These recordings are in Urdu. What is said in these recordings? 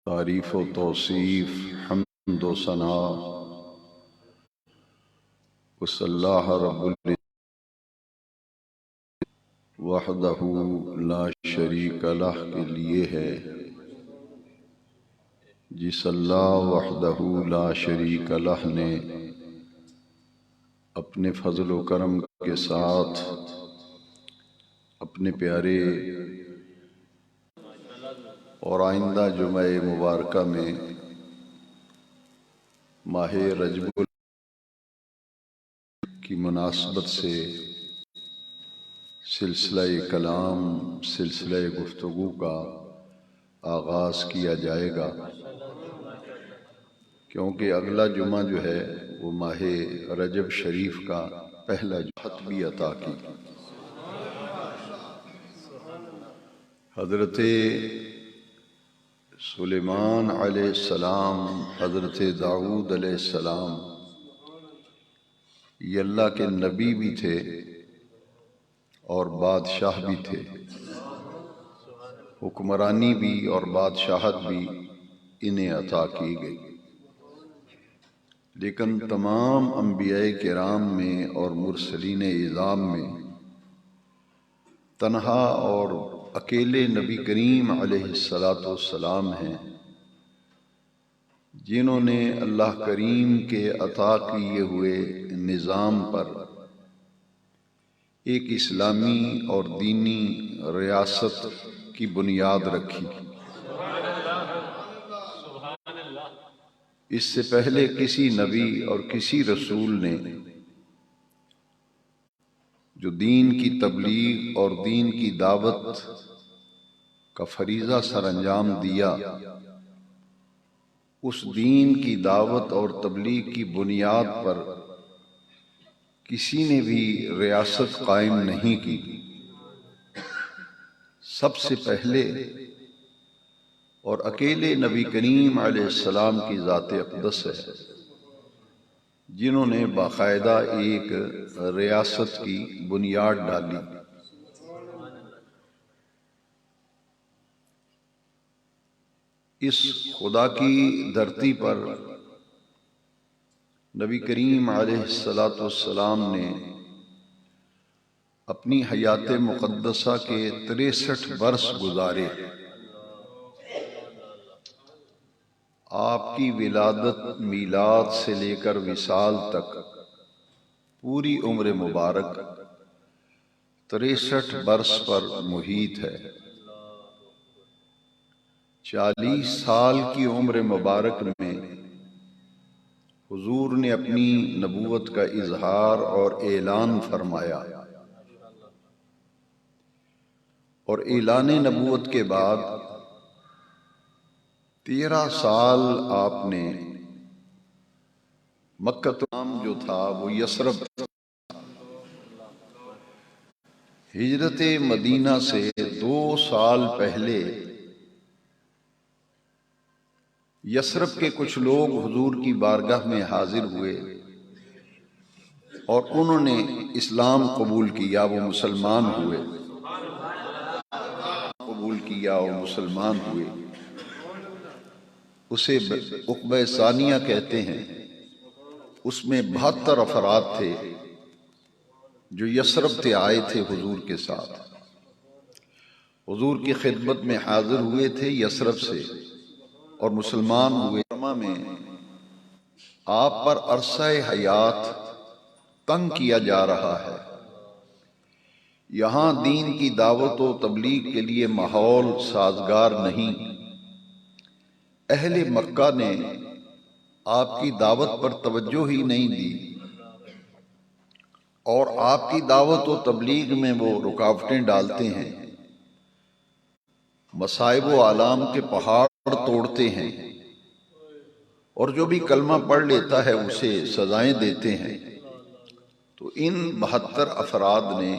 تعریف و توصیف، حمد و ثنا اس اللہ رب العزت وحدہ لا شریک لہ کے لیے ہے، جس اللہ وحدہ لا شریک لہ نے اپنے فضل و کرم کے ساتھ اپنے پیارے اور آئندہ جمعہ مبارکہ میں ماہ رجب کی مناسبت سے سلسلہ کلام، سلسلہ گفتگو کا آغاز کیا جائے گا، کیونکہ اگلا جمعہ جو ہے وہ ماہ رجب شریف کا پہلا جمعہ بھی عطا کی۔ حضرت سلیمان علیہ السلام، حضرت داؤد علیہ السلام یہ اللہ کے نبی بھی تھے اور بادشاہ بھی تھے، حکمرانی بھی اور بادشاہت بھی انہیں عطا کی گئی، لیکن تمام انبیاء کرام میں اور مرسلین اعظام میں تنہا اور اکیلے نبی کریم علیہ السلام ہیں جنہوں نے اللہ کریم کے عطا کیے ہوئے نظام پر ایک اسلامی اور دینی ریاست کی بنیاد رکھی۔ اس سے پہلے کسی نبی اور کسی رسول نے جو دین کی تبلیغ اور دین کی دعوت کا فریضہ سر انجام دیا، اس دین کی دعوت اور تبلیغ کی بنیاد پر کسی نے بھی ریاست قائم نہیں کی۔ سب سے پہلے اور اکیلے نبی کریم علیہ السلام کی ذات اقدس ہے جنہوں نے باقاعدہ ایک ریاست کی بنیاد ڈالی۔ اس خدا کی دھرتی پر نبی کریم علیہ السلام نے اپنی حیات مقدسہ کے 63 برس گزارے۔ آپ کی ولادت میلاد سے لے کر وصال تک پوری عمر مبارک 63 برس پر محیط ہے۔ 40 سال کی عمر مبارک میں حضور نے اپنی نبوت کا اظہار اور اعلان فرمایا، اور اعلان نبوت کے بعد 13 سال آپ نے مکہ جو تھا وہ یثرب، ہجرت مدینہ سے 2 سال پہلے یثرب کے کچھ لوگ حضور کی بارگاہ میں حاضر ہوئے اور انہوں نے اسلام قبول کیا، وہ مسلمان ہوئے، اسے عقبہ ثانیہ کہتے ہیں۔ اس میں 72 افراد تھے جو یثرب سے آئے تھے حضور کے ساتھ، حضور کی خدمت میں حاضر ہوئے تھے یثرب سے اور مسلمان ہوئے۔ میں آپ پر عرصہ حیات تنگ کیا جا رہا ہے، یہاں دین کی دعوت و تبلیغ کے لیے ماحول سازگار نہیں۔ اہل مکہ نے آپ کی دعوت پر توجہ ہی نہیں دی اور آپ کی دعوت و تبلیغ میں وہ رکاوٹیں ڈالتے ہیں، مصائب و آلام کے پہاڑ توڑتے ہیں، اور جو بھی کلمہ پڑھ لیتا ہے اسے سزائیں دیتے ہیں۔ تو ان 72 افراد نے،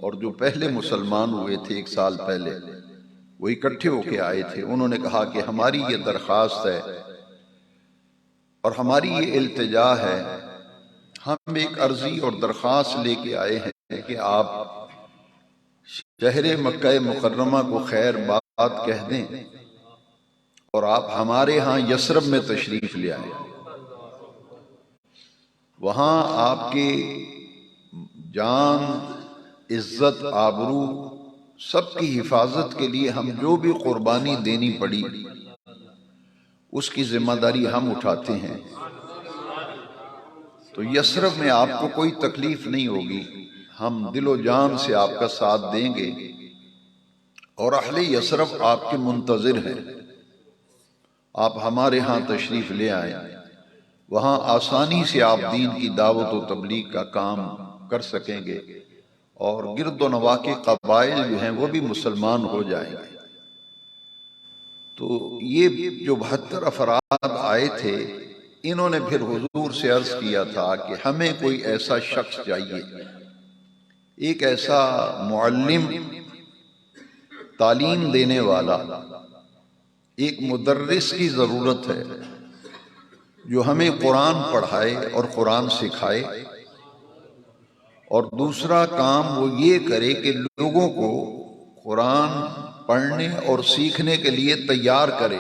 اور جو پہلے مسلمان ہوئے تھے 1 سال پہلے، وہ اکٹھے ہو کے آئے تھے۔ انہوں نے کہا کہ ہماری یہ درخواست ہے اور ہماری یہ التجا ہے، ہم ایک عرضی اور درخواست لے کے آئے ہیں کہ آپ شہر مکہ مکرمہ کو خیر بات کہہ دیں اور آپ ہمارے ہاں یثرب میں تشریف لے آئے، وہاں آپ کے جان، عزت، آبرو سب کی حفاظت کے لیے ہم جو بھی قربانی دینی پڑی اس کی ذمہ داری ہم اٹھاتے ہیں۔ تو یثرب میں آپ کو کوئی تکلیف نہیں ہوگی، ہم دل و جان سے آپ کا ساتھ دیں گے، اور اہل یثرب آپ کے منتظر ہیں۔ آپ ہمارے ہاں تشریف لے آئیں، وہاں آسانی سے آپ دین کی دعوت و تبلیغ کا کام کر سکیں گے، اور گرد و نواح کے قبائل جو ہیں وہ بھی مسلمان ہو جائیں گے۔ تو یہ جو 72 افراد آئے تھے، انہوں نے پھر حضور سے عرض کیا تھا کہ ہمیں کوئی ایسا شخص چاہیے، ایک ایسا معلم، تعلیم دینے والا، ایک مدرس کی ضرورت ہے جو ہمیں قرآن پڑھائے اور قرآن سکھائے، اور دوسرا کام وہ یہ کرے کہ لوگوں کو قرآن پڑھنے اور سیکھنے کے لیے تیار کرے۔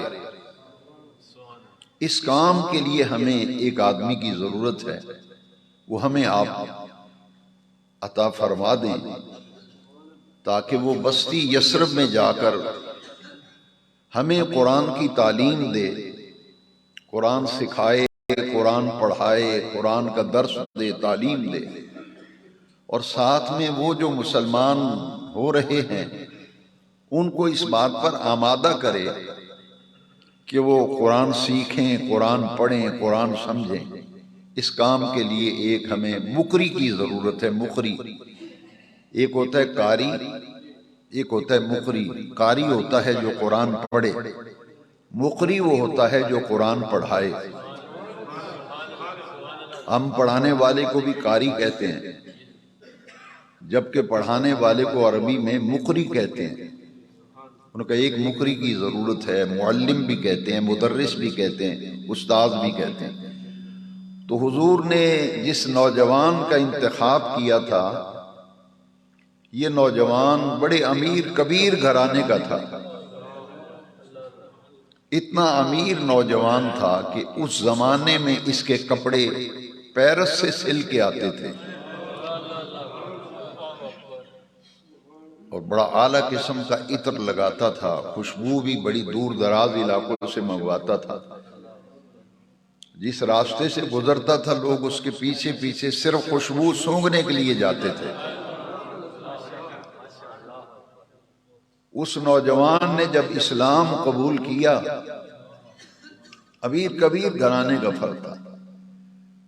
اس کام کے لیے ہمیں ایک آدمی کی ضرورت ہے، وہ ہمیں آپ عطا فرما دیں تاکہ وہ بستی یثرب میں جا کر ہمیں قرآن کی تعلیم دے، قرآن سکھائے، قرآن پڑھائے، قرآن کا درس دے، تعلیم دے، اور ساتھ میں وہ جو مسلمان ہو رہے ہیں ان کو اس بات پر آمادہ کرے کہ وہ قرآن سیکھیں، قرآن پڑھیں، قرآن سمجھیں۔ اس کام کے لیے ایک ہمیں مقری کی ضرورت ہے۔ مقری ایک ہوتا ہے قاری، ایک ہوتا ہے مقری۔ قاری ہوتا ہے جو قرآن پڑھے، مقری وہ ہوتا ہے جو قرآن پڑھائے۔ ہم پڑھانے والے کو بھی قاری کہتے ہیں، جبکہ پڑھانے والے کو عربی میں مقری کہتے ہیں۔ ان کا ایک مقری کی ضرورت ہے، معلم بھی کہتے ہیں، مدرس بھی کہتے ہیں، استاد بھی کہتے ہیں۔ تو حضور نے جس نوجوان کا انتخاب کیا تھا، یہ نوجوان بڑے امیر کبیر گھرانے کا تھا۔ اتنا امیر نوجوان تھا کہ اس زمانے میں اس کے کپڑے پیرس سے سل کے آتے تھے، اور بڑا اعلیٰ قسم کا عطر لگاتا تھا، خوشبو بھی بڑی دور دراز علاقوں سے منگواتا تھا۔ جس راستے سے گزرتا تھا لوگ اس کے پیچھے پیچھے صرف خوشبو سونگھنے کے لیے جاتے تھے۔ اس نوجوان نے جب اسلام قبول کیا، امیر کبیر گھرانے کا فرد تھا،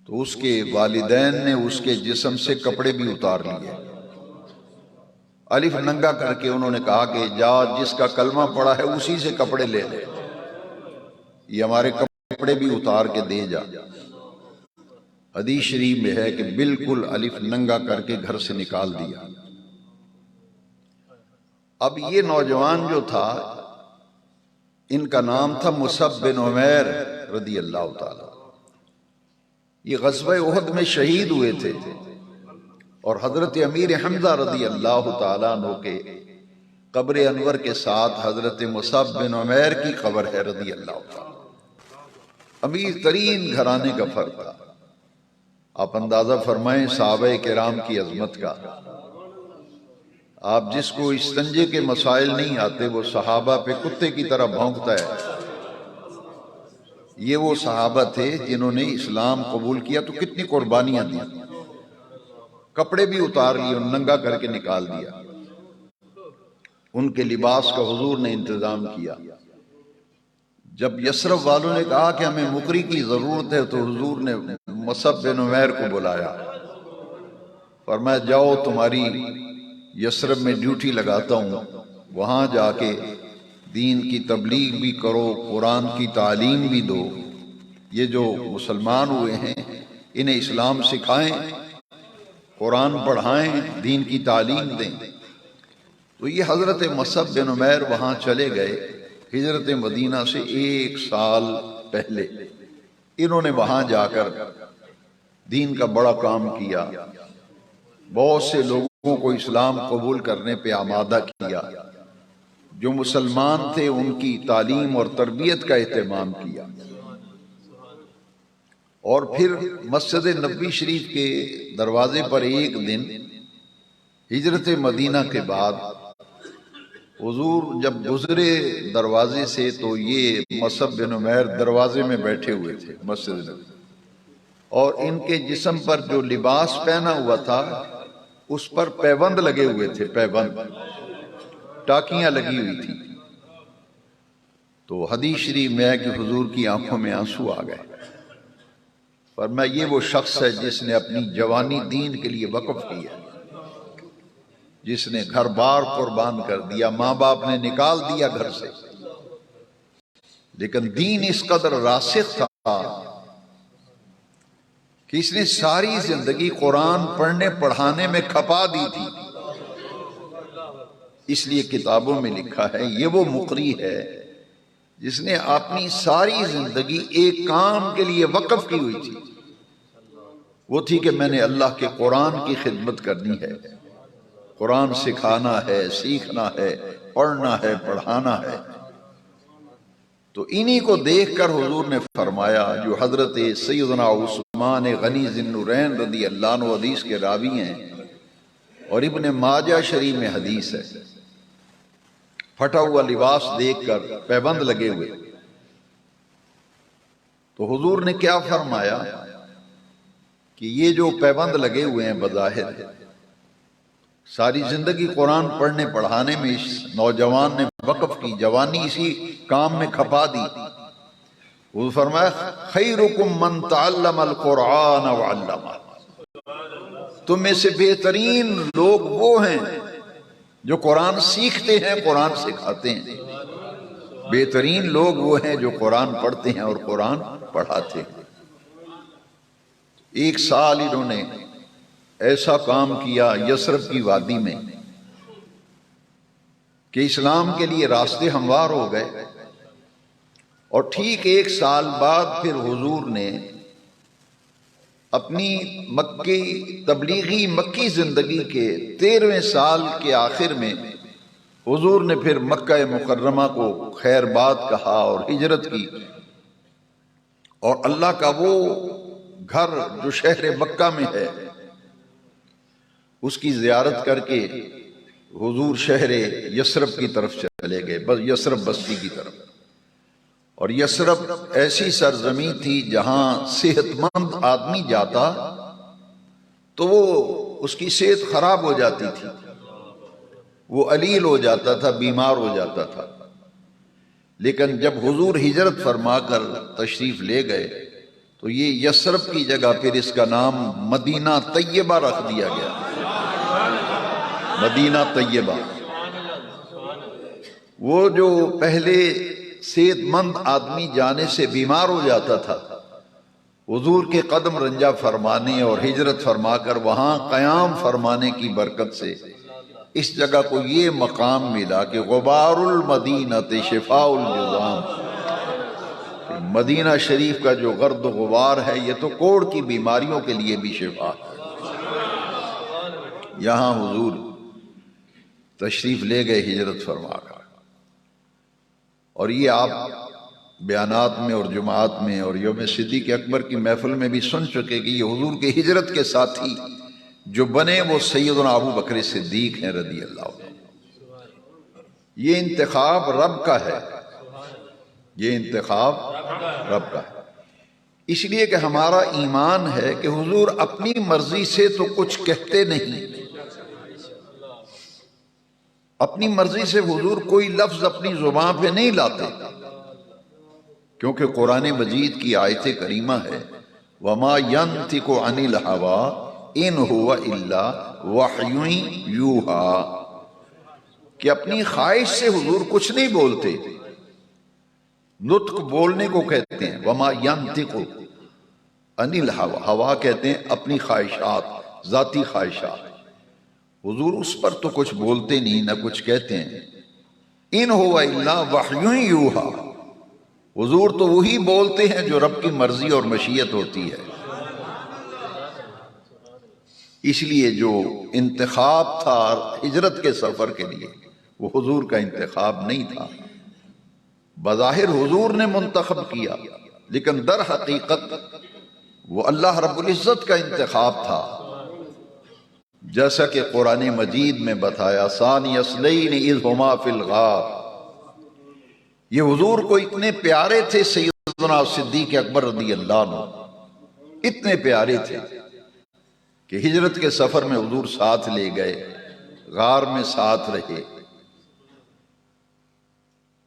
تو اس کے والدین نے اس کے جسم سے کپڑے بھی اتار لیے، الف ننگا کر کے انہوں نے کہا کہ جا جس کا کلمہ پڑا ہے اسی سے کپڑے لے لے، یہ ہمارے کپڑے بھی اتار کے دے جا۔ حدیث شریف میں ہے کہ بالکل الف ننگا کر کے گھر سے نکال دیا۔ اب یہ نوجوان جو تھا، ان کا نام تھا مصعب بن عمیر رضی اللہ تعالی۔ یہ غزوہ احد میں شہید ہوئے تھے، اور حضرت امیر حمزہ رضی اللہ تعالیٰ عنہ کے قبر انور کے ساتھ حضرت مصعب بن عمیر کی قبر ہے رضی اللہ تعالیٰ۔ امیر ترین گھرانے کا فرد تھا۔ آپ اندازہ فرمائیں صحابہ کرام کی عظمت کا۔ آپ جس کو استنجے کے مسائل نہیں آتے وہ صحابہ پہ کتے کی طرح بھونکتا ہے۔ یہ وہ صحابہ تھے جنہوں نے اسلام قبول کیا تو کتنی قربانیاں دی، کپڑے بھی اتار لیے، ننگا کر کے نکال دیا۔ ان کے لباس کا حضور نے انتظام کیا۔ جب یثرب والوں نے کہا کہ ہمیں مقری کی ضرورت ہے تو حضور نے مصعب بن عمیر کو بلایا، فرمایا جاؤ تمہاری یثرب میں ڈیوٹی لگاتا ہوں، وہاں جا کے دین کی تبلیغ بھی کرو، قرآن کی تعلیم بھی دو، یہ جو مسلمان ہوئے ہیں انہیں اسلام سکھائیں، قرآن پڑھائیں، دین کی تعلیم دیں۔ تو یہ حضرت مصعب بن عمیر وہاں چلے گئے، ہجرت مدینہ سے 1 سال پہلے انہوں نے وہاں جا کر دین کا بڑا کام کیا، بہت سے لوگوں کو اسلام قبول کرنے پہ آمادہ کیا۔ جو مسلمان تھے ان کی تعلیم اور تربیت کا اہتمام کیا، اور پھر مسجد نبوی شریف کے دروازے پر ایک دن ہجرت مدینہ کے بعد حضور جب گزرے دروازے سے تو یہ مصعب بن عمیر دروازے میں بیٹھے ہوئے تھے مسجد نبوی، اور ان کے جسم پر جو لباس پہنا ہوا تھا اس پر پیبند لگے ہوئے تھے، پیبند، ٹاکیاں لگی ہوئی تھی۔ تو حدیث شریف میں ہے کہ حضور کی آنکھوں میں آنسو آ گئے، فرمایا یہ وہ شخص ہے جس نے اپنی جوانی دین کے لیے وقف کیا، جس نے گھر بار قربان کر دیا، ماں باپ نے نکال دیا گھر سے، لیکن دین اس قدر راسخ تھا کہ اس نے ساری زندگی قرآن پڑھنے پڑھانے میں کھپا دی تھی۔ اس لیے کتابوں میں لکھا ہے یہ وہ مقری ہے جس نے اپنی ساری زندگی ایک کام کے لیے وقف کی ہوئی تھی، وہ تھی کہ میں نے اللہ کے قرآن کی خدمت کرنی ہے، قرآن سکھانا ہے، سیکھنا ہے، پڑھنا ہے، پڑھانا ہے۔ تو انہی کو دیکھ کر حضور نے فرمایا، جو حضرت سیدنا عثمان غنی ذی النورین رضی اللہ عنہ حدیث کے راوی ہیں اور ابن ماجہ شریف میں حدیث ہے، پھٹا ہوا لباس دیکھ کر، پیبند لگے ہوئے، تو حضور نے کیا فرمایا کہ یہ جو پیبند لگے ہوئے ہیں بظاہر ساری زندگی قرآن پڑھنے پڑھانے میں اس نوجوان نے وقف کی، جوانی اسی کام میں کھپا دی، وہ فرمایا خیرکم من تعلم القرآن وعلمہ، تم میں سے بہترین لوگ وہ ہیں جو قرآن سیکھتے ہیں، قرآن سکھاتے ہیں، بہترین لوگ وہ ہیں جو قرآن پڑھتے ہیں اور قرآن پڑھاتے ہیں۔ ایک سال انہوں نے ایسا کام کیا یثرب کی وادی میں کہ اسلام کے لیے راستے ہموار ہو گئے، اور ٹھیک ایک سال بعد پھر حضور نے اپنی مکی تبلیغی مکی زندگی کے 13ویں سال کے آخر میں حضور نے پھر مکہ مکرمہ کو خیر باد کہا اور ہجرت کی، اور اللہ کا وہ گھر جو شہر مکہ میں ہے اس کی زیارت کر کے حضور شہر یثرب کی طرف چلے گئے، بس یثرب بستی کی طرف۔ اور یثرب ایسی سرزمین تھی جہاں صحت مند آدمی جاتا تو وہ اس کی صحت خراب ہو جاتی تھی، وہ علیل ہو جاتا تھا، بیمار ہو جاتا تھا، لیکن جب حضور ہجرت فرما کر تشریف لے گئے تو یہ یثرب کی جگہ پھر اس کا نام مدینہ طیبہ رکھ دیا گیا، مدینہ طیبہ۔ وہ جو پہلے صحت مند آدمی جانے سے بیمار ہو جاتا تھا، حضور کے قدم رنجہ فرمانے اور ہجرت فرما کر وہاں قیام فرمانے کی برکت سے اس جگہ کو یہ مقام ملا کہ غبار المدینہ شفاء الجذام، مدینہ شریف کا جو گرد و غبار ہے یہ تو کوڑ کی بیماریوں کے لیے بھی شفا ہے۔ یہاں حضور تشریف لے گئے ہجرت فرما کر، اور یہ آپ بیانات میں اور جماعت میں اور یوم صدیق اکبر کی محفل میں بھی سن چکے کہ یہ حضور کے ہجرت کے ساتھی جو بنے وہ سیدنا ابو بکر صدیق ہیں رضی اللہ عنہ۔ یہ انتخاب رب کا ہے، یہ انتخاب رب کا ہے، اس لیے کہ ہمارا ایمان ہے کہ حضور اپنی مرضی سے تو کچھ کہتے نہیں، اپنی مرضی سے حضور کوئی لفظ اپنی زبان پہ نہیں لاتے، کیونکہ قرآن مجید کی آیت کریمہ ہے وَمَا يَنْتِقُ عَنِ الْهَوَىٰ إِنْ هُوَ إِلَّا وَحْيٌ يُوحَىٰ، کہ اپنی خواہش سے حضور کچھ نہیں بولتے، نطق بولنے کو کہتے ہیں، وَمَا يَنْتِقُ عَنِ الْهَوَىٰ، ہوا کہتے ہیں اپنی خواہشات، ذاتی خواہشات، حضور اس پر تو کچھ بولتے نہیں نہ کچھ کہتے ہیں۔ ان ہوا الا وحی یوحا، حضور تو وہی بولتے ہیں جو رب کی مرضی اور مشیت ہوتی ہے۔ اس لیے جو انتخاب تھا ہجرت کے سفر کے لیے وہ حضور کا انتخاب نہیں تھا، بظاہر حضور نے منتخب کیا، لیکن در حقیقت وہ اللہ رب العزت کا انتخاب تھا، جیسا کہ قرآن مجید میں بتایا ثانی اثنین اذ ہما فی الغار۔ یہ حضور کو اتنے پیارے تھے سیدنا صدیق اکبر رضی اللہ عنہ، اتنے پیارے تھے کہ ہجرت کے سفر میں حضور ساتھ لے گئے، غار میں ساتھ رہے۔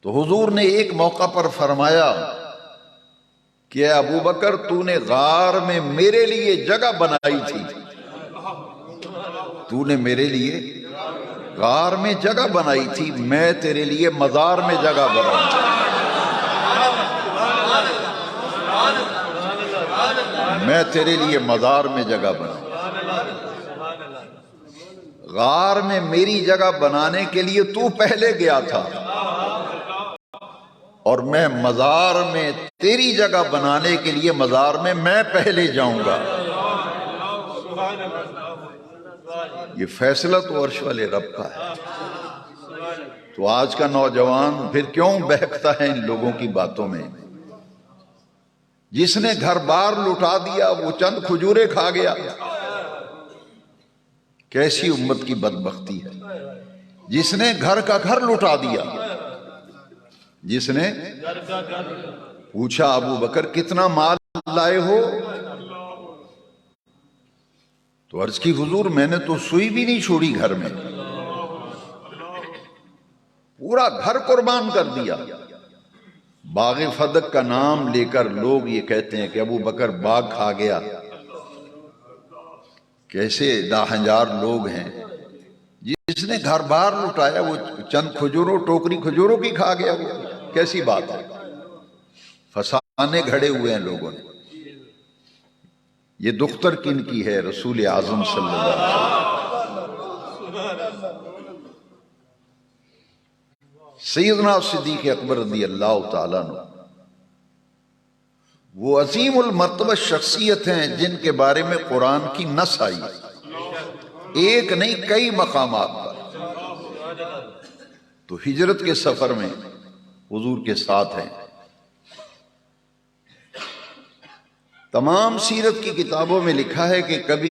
تو حضور نے ایک موقع پر فرمایا کہ اے ابو بکر، تو نے غار میں میرے لیے جگہ بنائی تھی، تو نے میرے لیے غار میں جگہ بنائی تھی، میں تیرے لیے مزار میں جگہ بناؤں، میں تیرے لیے مزار میں جگہ بناؤں۔ غار میں میری جگہ بنانے کے لیے تو پہلے گیا تھا، اور میں مزار میں تیری جگہ بنانے کے لیے مزار میں پہلے جاؤں گا۔ یہ فیصلہ تو عرش والے رب کا ہے۔ تو آج کا نوجوان پھر کیوں بہکتا ہے ان لوگوں کی باتوں میں؟ جس نے گھر بار لٹا دیا وہ چند کھجورے کھا گیا۔ کیسی امت کی بدبختی ہے، جس نے گھر کا گھر لٹا دیا۔ جس نے پوچھا ابو بکر کتنا مال لائے ہو؟ تو عرض کی حضور میں نے تو سوئی بھی نہیں چھوڑی گھر میں، پورا گھر قربان کر دیا۔ باغ فدق کا نام لے کر لوگ یہ کہتے ہیں کہ ابو بکر باغ کھا گیا۔ کیسے داہنجار لوگ ہیں، جس نے گھر بار لٹایا وہ چند کھجوروں، ٹوکری کھجوروں کی کھا گیا۔ وہ کیسی بات ہے؟ فسانے گھڑے ہوئے ہیں لوگوں نے۔ یہ دختر کن کی ہے؟ رسول اعظم صلی اللہ علیہ وسلم۔ سیدنا صدیق اکبر رضی اللہ تعالیٰ عنہ وہ عظیم المرتبہ شخصیت ہیں جن کے بارے میں قرآن کی نص آئی، ایک نہیں کئی مقامات پر۔ تو ہجرت کے سفر میں حضور کے ساتھ ہیں۔ تمام سیرت کی کتابوں میں لکھا ہے کہ کبھی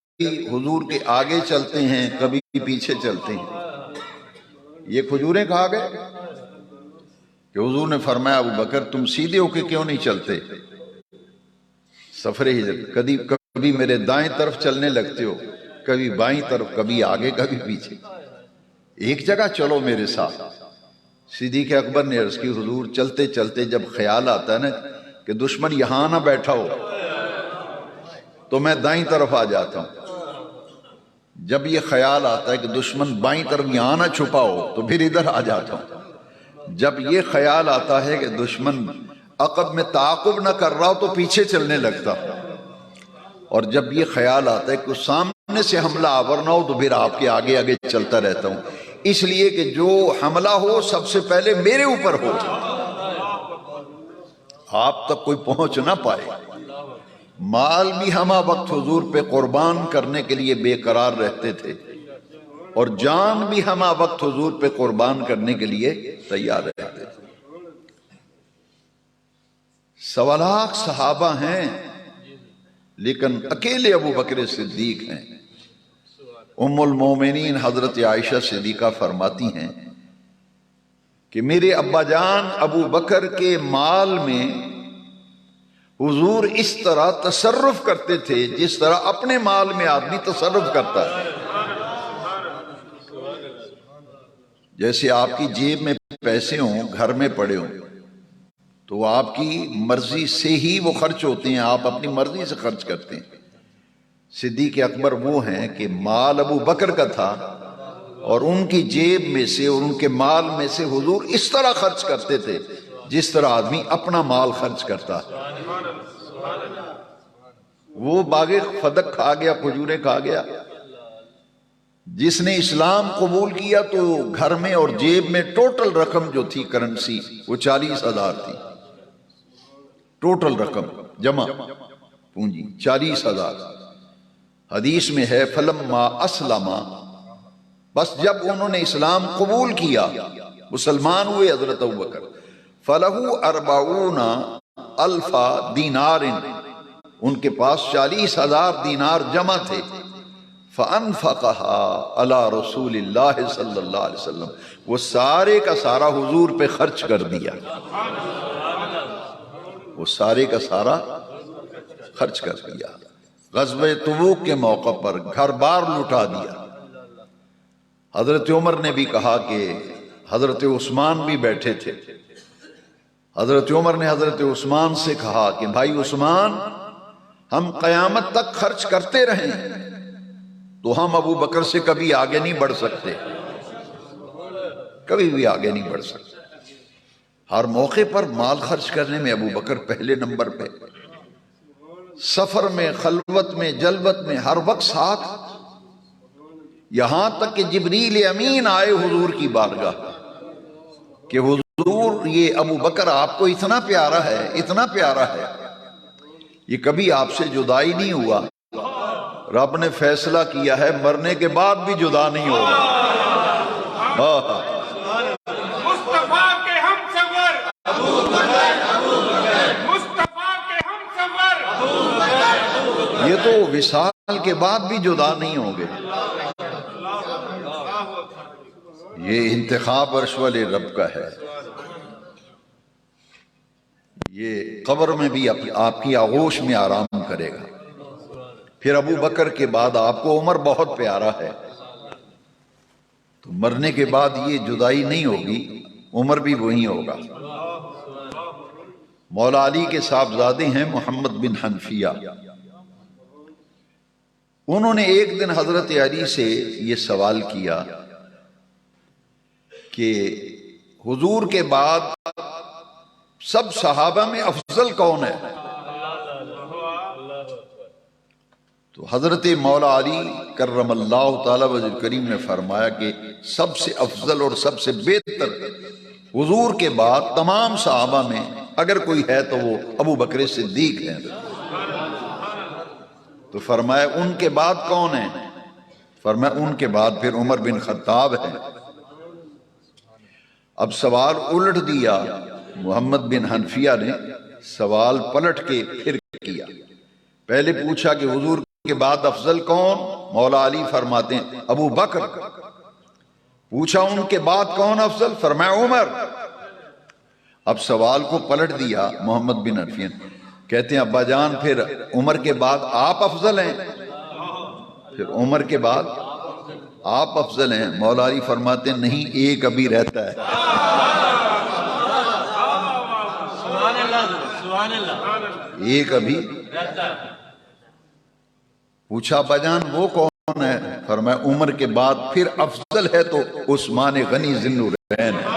حضور کے آگے چلتے ہیں، کبھی پیچھے چلتے ہیں۔ یہ کھجوریں کھا گئے کہ حضور نے فرمایا ابو بکر تم سیدھے ہو کے کیوں نہیں چلتے؟ سفر ہجرت کبھی میرے دائیں طرف چلنے لگتے ہو، کبھی بائیں طرف، کبھی آگے کبھی پیچھے، ایک جگہ چلو میرے ساتھ۔ صدیق اکبر نے عرض کی حضور چلتے چلتے جب خیال آتا ہے نا کہ دشمن یہاں نہ بیٹھا ہو تو میں دائیں طرف آ جاتا ہوں، جب یہ خیال آتا ہے کہ دشمن بائیں طرف یہاں نہ چھپا ہو تو پھر ادھر آ جاتا ہوں، جب یہ خیال آتا ہے کہ دشمن عقب میں تعاقب نہ کر رہا ہو تو پیچھے چلنے لگتا ہوں، اور جب یہ خیال آتا ہے کہ سامنے سے حملہ آور نہ ہو تو پھر آپ کے آگے آگے چلتا رہتا ہوں، اس لیے کہ جو حملہ ہو سب سے پہلے میرے اوپر ہو، آپ تک کوئی پہنچ نہ پائے۔ مال بھی ہمہ وقت حضور پہ قربان کرنے کے لیے بے قرار رہتے تھے، اور جان بھی ہمہ وقت حضور پہ قربان کرنے کے لیے تیار رہتے تھے۔ 1.25 لاکھ صحابہ ہیں لیکن اکیلے ابو بکر صدیق ہیں۔ ام المومنین حضرت عائشہ صدیقہ فرماتی ہیں کہ میرے ابا جان ابو بکر کے مال میں حضور اس طرح تصرف کرتے تھے جس طرح اپنے مال میں آدمی تصرف کرتا ہے۔ جیسے آپ کی جیب میں پیسے ہوں، گھر میں پڑے ہوں، تو آپ کی مرضی سے ہی وہ خرچ ہوتے ہیں، آپ اپنی مرضی سے خرچ کرتے ہیں۔ صدیق اکبر وہ ہیں کہ مال ابو بکر کا تھا اور ان کی جیب میں سے اور ان کے مال میں سے حضور اس طرح خرچ کرتے تھے جس طرح آدمی اپنا مال خرچ کرتا ہے۔ وہ باغ فدق کھا گیا، کھجوریں کھا گیا۔ جس نے اسلام قبول کیا تو گھر میں اور جیب میں ٹوٹل رقم جو تھی کرنسی وہ 40,000 تھی، ٹوٹل رقم جمع پونجی 40,000۔ حدیث میں ہے فلما اسلم بس جب انہوں نے اسلام قبول کیا، مسلمان ہوئے حضرت ابوبکر، فَلَهُ 40,000 الف دینار، ان کے پاس 40,000 دینار جمع تھے، فَأَنفَقَهَا عَلَى رسول اللہ صلی اللہ علیہ وسلم، وہ سارے کا سارا حضور پہ خرچ کر دیا، وہ سارے کا سارا خرچ کر دیا۔ غزوہ تبوک کے موقع پر گھر بار لٹا دیا۔ حضرت عمر نے بھی کہا کہ حضرت عثمان بھی بیٹھے تھے، حضرت عمر نے حضرت عثمان سے کہا کہ بھائی عثمان، ہم قیامت تک خرچ کرتے رہیں تو ہم ابو بکر سے کبھی آگے نہیں بڑھ سکتے، کبھی بھی آگے نہیں بڑھ سکتے۔ ہر موقع پر مال خرچ کرنے میں ابو بکر پہلے نمبر پہ، سفر میں، خلوت میں، جلوت میں، ہر وقت ساتھ، یہاں تک کہ جبریل امین آئے حضور کی بارگاہ کہ حضور یہ ابو بکر آپ کو اتنا پیارا ہے، اتنا پیارا ہے، یہ کبھی آپ سے جدائی نہیں ہوا، رب نے فیصلہ کیا ہے مرنے کے بعد بھی جدا نہیں ہوگا۔ مصطفیٰ کے ہم سفر، مصطفیٰ کے ہم سفر، یہ تو وصال کے بعد بھی جدا نہیں ہوں گے۔ یہ انتخاب عرش والے رب کا ہے، یہ قبر میں بھی آپ کی آغوش میں آرام کرے گا۔ پھر ابو بکر کے بعد آپ کو عمر بہت پیارا ہے، تو مرنے کے بعد یہ جدائی نہیں ہوگی، عمر بھی وہی ہوگا۔ مولا علی کے صاحبزادے ہیں محمد بن حنفیہ، انہوں نے ایک دن حضرت علی سے یہ سوال کیا کہ حضور کے بعد سب صحابہ میں افضل کون ہے؟ تو حضرت مولا علی کرم اللہ تعالی وجہ کریم نے فرمایا کہ سب سے افضل اور سب سے بہتر حضور کے بعد تمام صحابہ میں اگر کوئی ہے تو وہ ابو بکر صدیق ہے۔ تو فرمایا ان کے بعد کون ہے؟ فرمایا ان کے بعد پھر عمر بن خطاب ہے۔ اب سوال الٹ دیا محمد بن حنفیہ نے، سوال پلٹ کے پھر کیا۔ پہلے پوچھا کہ حضور کے بعد افضل کون؟ مولا علی فرماتے ہیں ابو بکر۔ پوچھا ان کے بعد کون افضل؟ فرمایا عمر۔ اب سوال کو پلٹ دیا محمد بن حنفیہ، کہتے ہیں ابا جان پھر عمر کے بعد آپ افضل ہیں؟ پھر عمر کے بعد آپ افضل ہیں؟ مولا علی فرماتے ہیں نہیں، ایک ابھی رہتا ہے۔ ایک ابھی رہتا ہے۔ پوچھا ابا جان وہ کون ہے؟ فرمایا عمر کے بعد پھر افضل ہے تو عثمان غنی ذی النورین ہے۔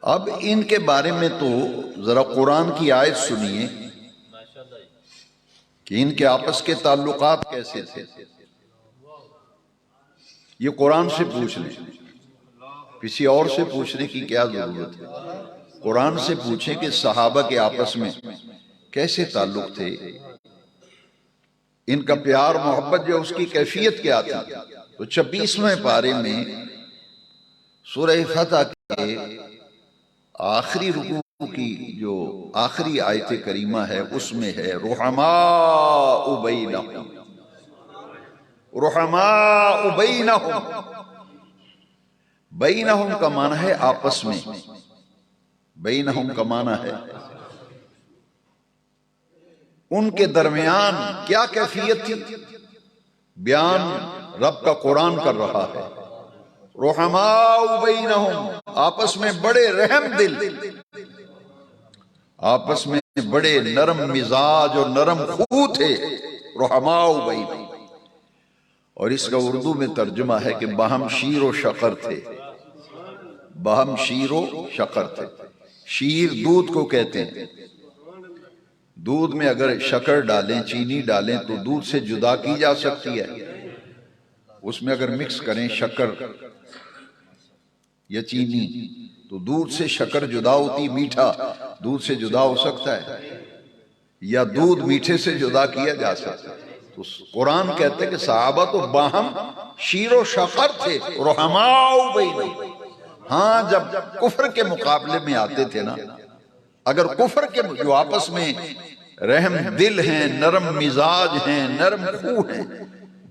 اب ان کے بارے میں تو ذرا قرآن کی آیت سنیے کہ ان کے آپس کے تعلقات کیسے تھے، یہ قرآن سے پوچھ لیں، کسی اور سے پوچھنے کی کیا ضرورت ہے؟ قرآن سے پوچھیں کہ صحابہ کے آپس میں کیسے تعلق تھے، ان کا پیار محبت جو اس کی کیفیت کیا تھی۔ تو 26ویں پارے میں سورہ فتح کے آخری رکوع کی جو آخری آیت کریمہ ہے اس میں ہے رحماء بینہم، رحماء بینہم، بینہم کا معنی ہے آپس میں، بینہم کا معنی ہے ان کے درمیان کیا کیفیت تھی، بیان رب کا قرآن کر رہا ہے۔ رحماء بینہم، آپس میں بڑے رحم دل، آپس میں بڑے نرم مزاج اور نرم خو تھے، رحماء بینہم۔ اور اس کا اردو میں ترجمہ ہے کہ باہم شیر و شکر تھے، باہم شیر و شکر تھے۔ شیر دودھ کو کہتے ہیں، دودھ میں اگر شکر ڈالیں، چینی ڈالیں تو دودھ سے جدا کی جا سکتی ہے، اس میں اگر مکس کریں شکر یا چینی تو دودھ سے شکر جدا ہوتی، میٹھا دودھ سے جدا ہو سکتا ہے، یا دودھ میٹھے سے جدا کیا جا سکتا ہے۔ تو قرآن کہتے ہیں کہ صحابہ تو باہم شیر و شفر تھے، رحماء بینہم۔ ہاں جب کفر کے مقابلے میں آتے تھے نا، اگر کفر کے جو آپس میں رحم دل ہیں، نرم مزاج ہیں، نرم خو ہیں،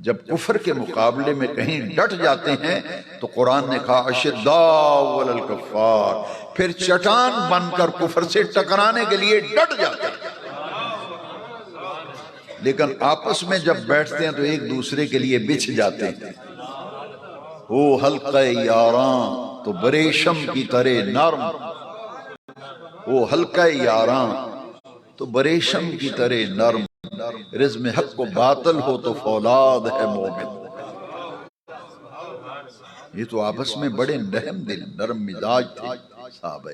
جب کفر کے مقابلے میں کہیں ڈٹ جاتے ہیں تو قرآن نے کہا اشداء علی الکفار، پھر چٹان بن کر کفر سے ٹکرانے کے لیے ڈٹ جاتے ہیں۔ لیکن آپس میں جب بیٹھتے ہیں تو ایک دوسرے کے لیے بچھ جاتے ہیں۔ ہو حلقہ یاراں تو بریشم کی طرح نرم، وہ حلقہ یاراں تو بریشم کی طرح نرم، رزم حق و باطل ہو تو فولاد ہے مومن۔ یہ تو آپس میں بڑے نرم دل، نرم مزاج تھے صحابہ۔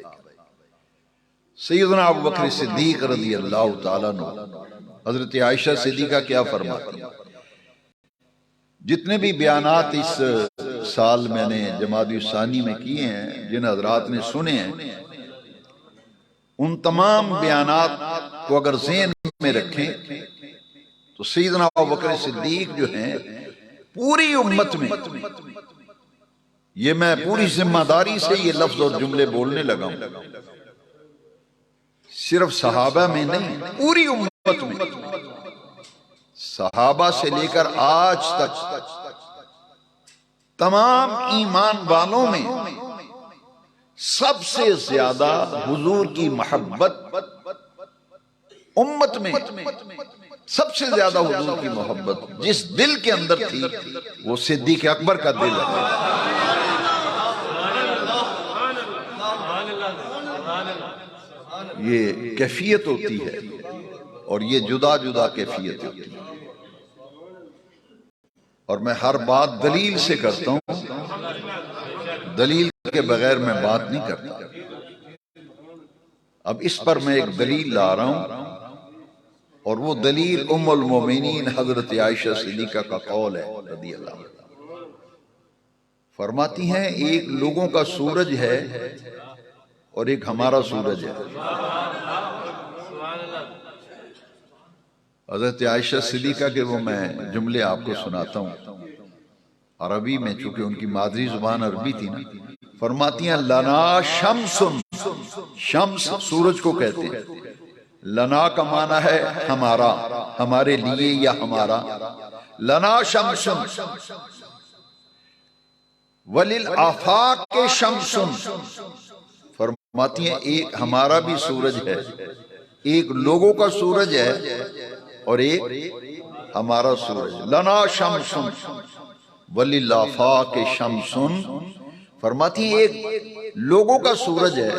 سیدنا ابوبکر صدیق رضی اللہ تعالیٰ عنہ، حضرت عائشہ صدیقہ کیا فرماتی ہیں؟ جتنے بھی بیانات اس سال میں نے جمادی الثانی میں کیے ہیں، جن حضرات نے سنے ہیں، ان تمام بیانات کو اگر ذہن میں رکھیں تو سیدنا ابوبکر صدیق جو ہیں پوری امت میں، یہ میں پوری ذمہ داری سے یہ لفظ اور جملے بولنے لگا ہوں، صرف صحابہ میں نہیں، پوری امت میں، صحابہ سے لے کر آج تک تمام ایمان والوں میں سب سے زیادہ حضور کی محبت، امت میں سب سے زیادہ حضور کی محبت جس دل کے اندر تھی وہ صدیق اکبر کا دل ہے۔ یہ کیفیت ہوتی ہے اور یہ جدا جدا کیفیت ہوتی ہے، اور میں ہر بات دلیل سے کرتا ہوں، دلیل کے بغیر میں بات نہیں کرتا۔ اب اس پر میں ایک دلیل لا رہا ہوں، اور وہ دلیل ام المومنین حضرت عائشہ صدیقہ کا قول ہے رضی اللہ عنہ۔ فرماتی ہیں ایک لوگوں کا سورج ہے اور ایک ہمارا سورج ہے۔ حضرت عائشہ صدیقہ کے وہ میں جملے آپ کو سناتا ہوں عربی میں، چونکہ ان کی مادری زبان عربی تھی نا۔ فرماتی ہیں لنا شمس، شمس سورج کو کہتے ہیں، لنا کا معنی ہے ہمارا، ہمارے لیے یا ہمارا، لنا شمس وللآفاق شمس، فرماتی ہیں ایک ہمارا بھی سورج ہے، ایک لوگوں کا سورج ہے اور ایک ہمارا سورج، لنا شمس وللآفاق شمس، فرماتی ہیں ایک لوگوں کا سورج ہے،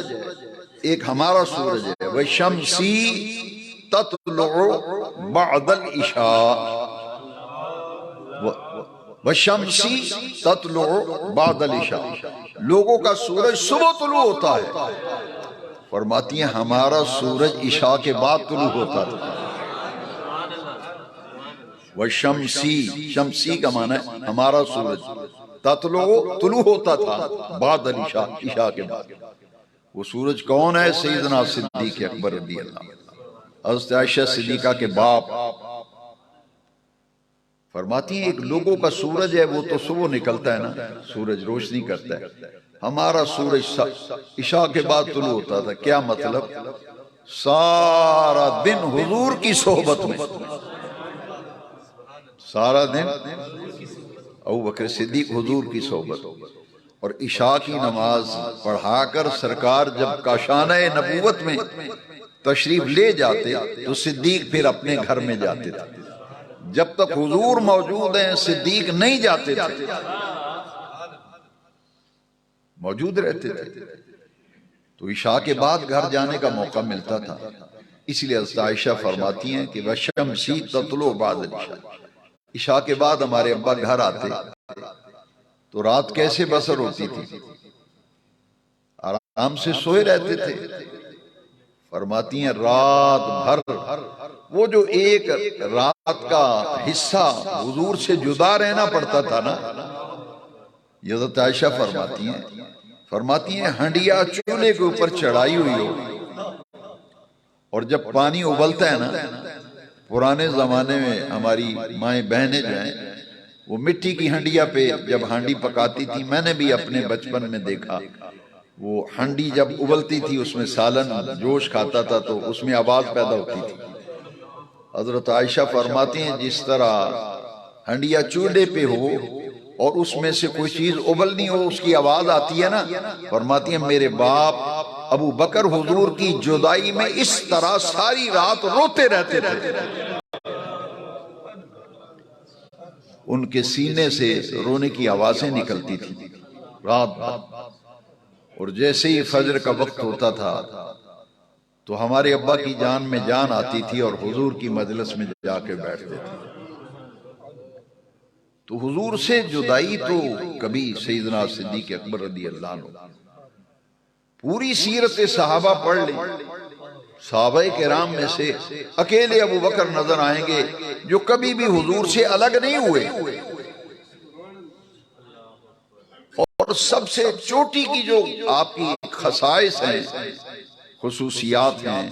ایک ہمارا سورج ہے، وَشَمْسِي تَطْلُعُ بَعْدَ الْعِشَاءِ، وَشَمْسِي تَطْلُعُ بَعْدَ الْعِشَاءِ، لوگوں کا سورج صبح طلوع ہوتا ہے، فرماتی ہیں ہمارا سورج عشاء کے بعد طلوع ہوتا تھا۔ وَشَمْسِي، شمسی کا معنی ہے ہمارا سورج، تطلع طلوع ہوتا تھا بعد العشاء، عشاء کے بعد۔ وہ سورج کون ہے؟ سیدنا صدیق اکبر رضی اللہ عنہ، حضرت عائشہ صدیقہ کے باپ۔ فرماتی ہیں ایک لوگوں کا سورج ہے، وہ تو صبح نکلتا ہے نا، سورج روشنی کرتا ہے، ہمارا سورج عشاء کے بعد طلوع ہوتا تھا۔ کیا مطلب؟ سارا دن حضور کی صحبت میں، سارا دن ابوبکر صدیق حضور کی صحبت، اور عشاء کی نماز پڑھا کر سرکار جب کاشانہ نبوت میں تشریف لے جاتے تو صدیق پھر اپنے گھر میں جاتے تھے۔ جب تک حضور موجود ہیں صدیق نہیں جاتے تھے، موجود رہتے تھے، تو عشاء کے بعد گھر جانے کا موقع ملتا تھا۔ اس لیے حضرت عائشہ فرماتی ہیں کہ وَشَمْسِي تَطْلُعُ بَعْدَ الْعِشَاءِ، عشاء کے بعد ہمارے ابا گھر آتے تو رات کیسے بسر ہوتی تھی؟ آرام سے سوئے رہتے تھے۔ فرماتی ہیں رات بھر وہ جو ایک رات کا حصہ حضور سے جدا رہنا پڑتا تھا نا، حضرت عائشہ فرماتی ہیں ہنڈیا چولہے کے اوپر چڑھائی ہوئی ہو، اور جب پانی ابلتا ہے نا، پرانے زمانے میں ہماری مائیں بہنیں جو ہیں وہ مٹی کی ہنڈیا پہ جب ہانڈی پکاتی تھی، میں نے بھی اپنے بچپن میں دیکھا، وہ ہنڈی جب ابلتی تھی اس میں سالن جوش کھاتا تھا تو اس میں آواز پیدا ہوتی تھی۔ حضرت عائشہ فرماتی ہیں جس طرح ہنڈیا چولہے پہ ہو اور اس میں سے کوئی چیز ابلنی ہو اس کی آواز آتی ہے نا، فرماتی ہیں میرے باپ ابو بکر حضور کی جدائی میں اس طرح ساری رات روتے رہتے تھے، ان کے سینے سے رونے کی آوازیں نکلتی تھی رات بھر، اور جیسے ہی فجر کا وقت ہوتا تھا تو ہمارے ابا کی جان میں جان آتی تھی اور حضور کی مجلس میں جا کے بیٹھتے تھے۔ تو حضور سے جدائی تو کبھی سیدنا صدیق اکبر رضی اللہ عنہ، پوری سیرت صحابہ پڑھ لیں، صحابہ کرام میں سے اکیلے ابو بکر نظر آئیں گے جو کبھی بھی حضور سے الگ نہیں ہوئے، اور سب سے چوٹی کی جو آپ کی خصائص ہیں، خصوصیات ہیں،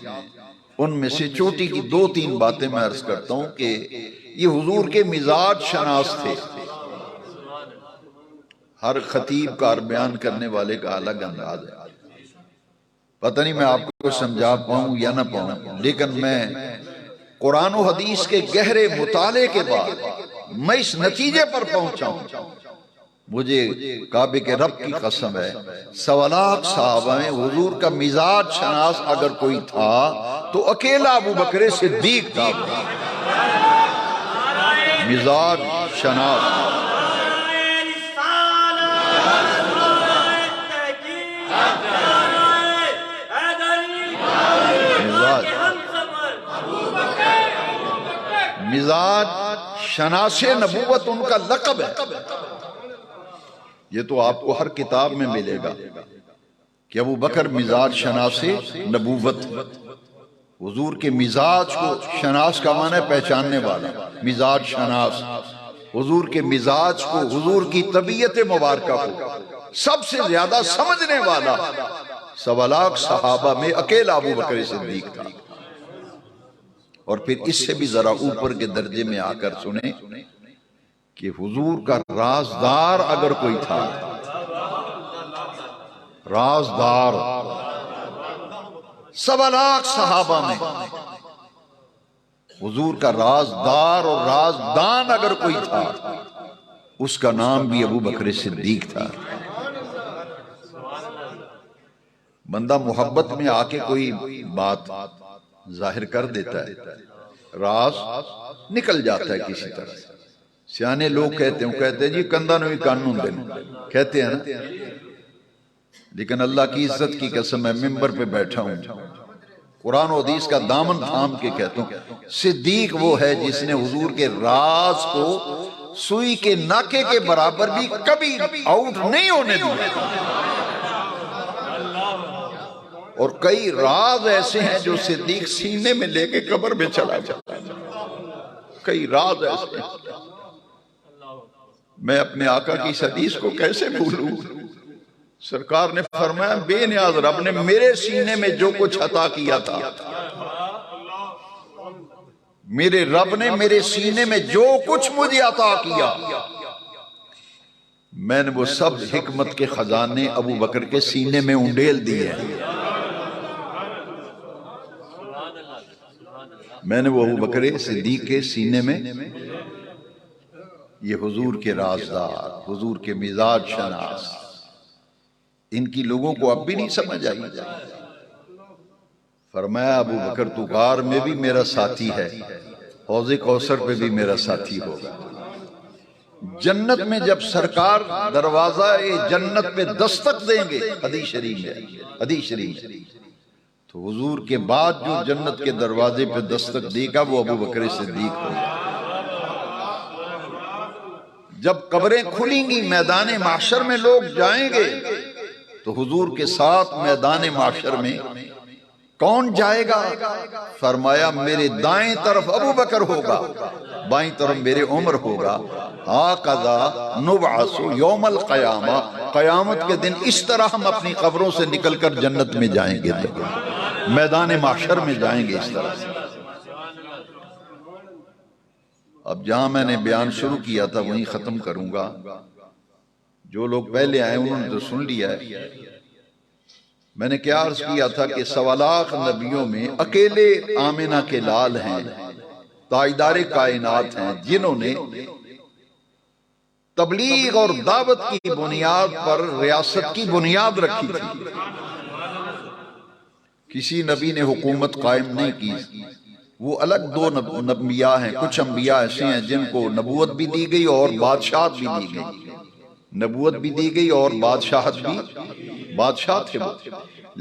ان میں سے چوٹی کی دو تین باتیں میں عرض کرتا ہوں کہ یہ حضور کے مزاج شناس تھے۔ ہر خطیب کا اور بیان کرنے والے کا الگ انداز ہے، پتہ نہیں میں آپ کو سمجھا پاؤں یا نہ پاؤں، لیکن میں قرآن و حدیث کے گہرے مطالعے کے بعد میں اس نتیجے پر پہنچا ہوں، مجھے کعبے کے رب کی قسم ہے 1.25 لاکھ صحابہ میں حضور کا مزاج شناس اگر کوئی تھا تو اکیلا ابو بکر صدیق تھا، مزاج شناس۔ مزاج شناس نبوت ان کا لقب ہے، یہ تو آپ کو ہر کتاب میں ملے گا کہ ابو بکر مزاج شناس نبوت، حضور کے مزاج کو، شناس کا معنی ہے پہچاننے والا، مزاج شناس، حضور کے مزاج کو، حضور کی طبیعت مبارکہ کو سب سے زیادہ سمجھنے والا 1.25 لاکھ صحابہ میں اکیلا ابو بکر صدیق تھا۔ اور پھر اس سے بھی ذرا اوپر کے درجے میں آ کر سنیں کہ حضور کا رازدار اگر کوئی تھا، رازدار 1.25 لاکھ صحابہ میں حضور کا رازدار اور رازدان اگر کوئی تھا، اس کا نام بھی ابو بکر صدیق تھا۔ بندہ محبت میں آ کے کوئی بات ظاہر کر دیتا ہے، راز نکل جاتا ہے کسی طرح۔ سیانے لوگ کہتے ہیں جی کندہ نوی قانون دینا کہتے ہیں نا، لیکن اللہ کی عزت کی قسم میں ممبر پہ بیٹھا ہوں، قرآن و حدیث کا دامن تھام کے کہتا ہوں صدیق وہ ہے جس نے حضور کے راز کو سوئی کے ناکے کے برابر بھی کبھی آؤٹ نہیں ہونے دیا، اور کئی راز ایسے ہیں جو صدیق سینے میں لے کے قبر میں چلا جاتا ہے، کئی راز ایسے ہیں، میں اپنے آقا کی اس حدیث کو کیسے بھولوں؟ سرکار نے فرمایا بے نیاز رب نے میرے سینے میں جو کچھ عطا کیا تھا، میرے رب نے میرے سینے میں جو کچھ مجھے عطا کیا، میں نے وہ سب حکمت کے خزانے ابو بکر کے سینے میں انڈیل دیے ہیں، میں نے وہ ابو بکر صدیق کے سینے میں، یہ حضور کے رازدار، حضور کے مزاج شناس، ان کی لوگوں کو اب بھی نہیں سمجھ آئی۔ فرمایا ابو بکر تو غار میں بھی میرا ساتھی ہے، حوض کوثر پہ بھی میرا ساتھی ہوگا۔ جنت میں جب سرکار دروازہ جنت پہ دستک دیں گے، حدیث شریف ہے، تو حضور کے بعد جو جنت کے دروازے پہ دستک دے گا وہ ابو بکر صدیق ہوگا۔ جب قبریں کھلیں گی میدان محشر میں لوگ جائیں گے تو حضور کے ساتھ میدان محشر میں کون جائے گا؟ فرمایا میرے دائیں طرف ابو بکر ہوگا، بائیں طرف میرے عمر ہوگا، ہاکذا نبعث یوم القیامہ، قیامت کے دن اس طرح ہم اپنی قبروں سے نکل کر جنت میں جائیں گے، میدان محشر میں جائیں گے اس طرح سے۔ اب جہاں میں نے بیان شروع کیا تھا وہیں ختم کروں گا. جو لوگ پہلے آئے انہوں نے تو سن لیا ہے. میں نے کیا عرض کیا تھا کہ 1.25 لاکھ نبیوں میں اکیلے آمنہ کے لال ہیں، تاجدار کائنات ہیں، جنہوں نے تبلیغ اور دعوت کی بنیاد پر ریاست کی بنیاد رکھی تھی. کسی نبی نے حکومت قائم نہیں کی. وہ الگ 2 انبیاء ہیں. کچھ انبیاء ایسے ہیں جن کو نبوت بھی دی گئی اور بادشاہت بھی دی گئی. نبوت بھی دی گئی اور بادشاہت بھی، بادشاہ تھے وہ.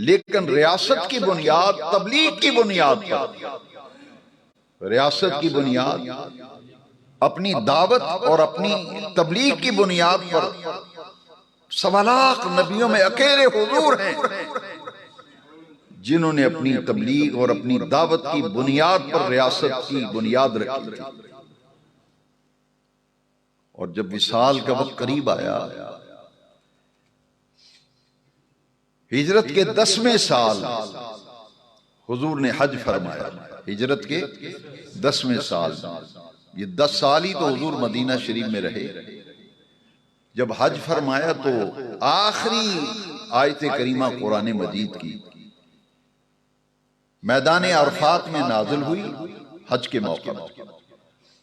لیکن ریاست کی بنیاد تبلیغ کی بنیاد پر، ریاست کی بنیاد اپنی دعوت اور اپنی تبلیغ کی بنیاد پر 1.25 لاکھ نبیوں میں اکیلے حضور ہیں جنہوں نے اپنی تبلیغ اور اپنی دعوت کی بنیاد پر ریاست کی بنیاد رکھی تھی. اور جب وصال کا وقت قریب آیا، ہجرت کے 10ویں سال حضور نے حج فرمایا. ہجرت کے 10ویں سال، یہ 10 سال ہی تو حضور مدینہ شریف میں رہے. جب حج فرمایا تو آخری آیت کریمہ قرآن مجید کی میدان عرفات میں نازل ہوئی حج کے موقع پر.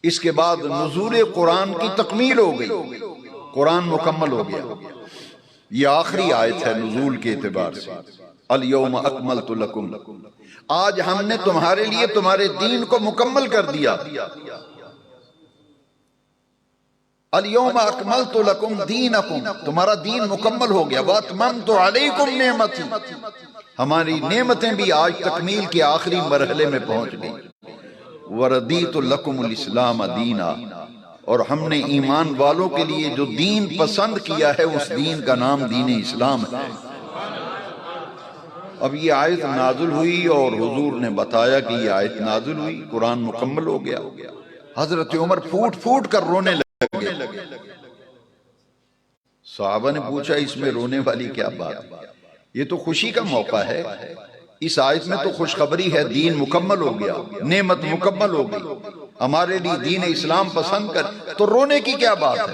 اس کے بعد نزول قرآن کی تکمیل ہو گئی، قرآن مکمل ہو گیا. یہ آخری آیت ہے نزول کے اعتبار سے. الیوم اکملت لکم، آج ہم نے تمہارے لیے تمہارے دین کو مکمل کر دیا. الیوم اکملت لکم دینکم، تمہارا دین مکمل ہو گیا. واتممت علیکم نعمتی، ہماری نعمتیں بھی آج تکمیل کے آخری مرحلے میں پہنچ گئی. وردیت لکم الاسلام دینا، اور ہم نے ایمان والوں کے لیے جو دین پسند کیا ہے اس دین کا نام دین اسلام ہے. اب یہ آیت نازل ہوئی اور حضور نے بتایا کہ یہ آیت نازل ہوئی، قرآن مکمل ہو گیا. حضرت عمر پھوٹ پھوٹ کر رونے لگے. صحابہ نے پوچھا اس میں رونے والی کیا بات؟ یہ تو خوشی کا موقع ہے. اس آیت میں تو خوشخبری ہے، دین مکمل ہو گیا، نعمت مکمل ہو گئی، ہمارے لیے دین اسلام پسند کر، تو رونے کی کیا بات ہے؟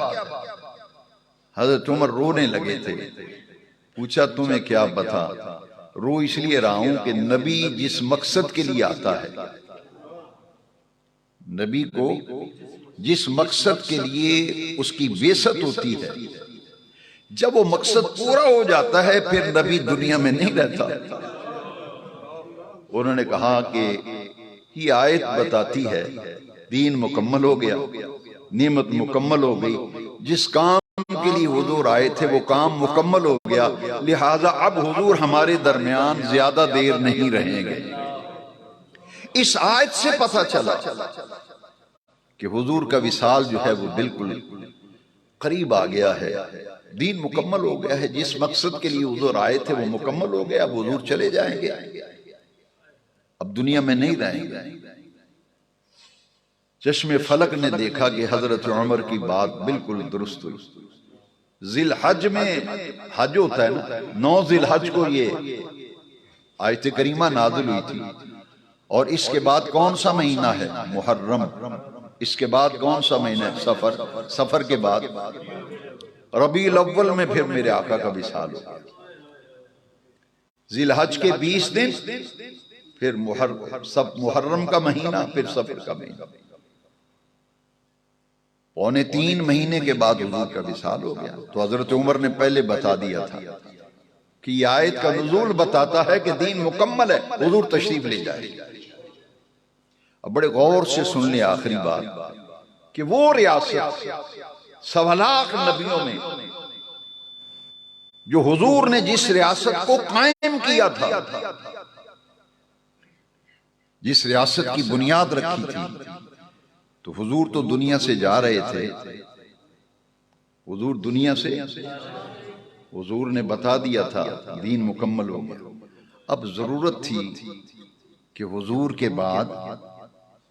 حضرت عمر رونے لگے تھے. پوچھا تمہیں کیا بتا؟ رو اس لیے رہا ہوں کہ نبی جس مقصد کے لیے آتا ہے، نبی کو جس مقصد کے لیے اس کی بعثت ہوتی ہے، جب وہ مقصد پورا ہو جاتا ہے پھر نبی دنیا میں نہیں رہتا. انہوں نے کہا کہ یہ آیت بتاتی ہے دین مکمل ہو گیا، نعمت مکمل ہو گئی، جس کام کے لیے حضور آئے تھے وہ کام مکمل ہو گیا، لہٰذا اب حضور ہمارے درمیان زیادہ دیر نہیں رہیں گے. اس آیت سے پتہ چلا کہ حضور کا وصال جو ہے وہ بالکل قریب آ گیا ہے، دین مکمل ہو گیا ہے. جس مقصد کے لیے حضور آئے تھے وہ مکمل ہو گیا، اب حضور چلے جائیں گے، اب دنیا میں نہیں رہیں گے. چشم فلک نے دیکھا کہ حضرت عمر کی بات بالکل درست ہوئی. ذی الحج میں حج ہوتا ہے نا، 9 ذی الحج کو یہ آیت کریمہ نازل ہوئی تھی. اور اس کے بعد کون سا مہینہ ہے؟ محرم. اس کے بعد کون سا مہینہ ہے؟ سفر. سفر کے بعد ربیع الاول میں پھر میرے آقا کا وصال ہو. ذی الحج کے 20 دن، پھر محرم کا مہینہ، پھر سفر کا مہینہ. 2.25 مہینے کے بعد حضور کا وصال ہو گیا. تو حضرت عمر نے پہلے بتا دیا تھا کہ یہ آیت کا نزول بتاتا ہے کہ دین مکمل ہے، حضور تشریف لے جائے. اب بڑے غور سے سن لیں آخری بات کہ وہ ریاست 1.25 لاکھ نبیوں میں جو حضور نے جس ریاست کو قائم کیا تھا، جس ریاست کی بنیاد رکھی تھی، تو حضور تو دنیا سے جا رہے تھے. حضور دنیا سے، حضور نے بتا دیا تھا دین مکمل ہو گیا. اب ضرورت تھی کہ حضور کے بعد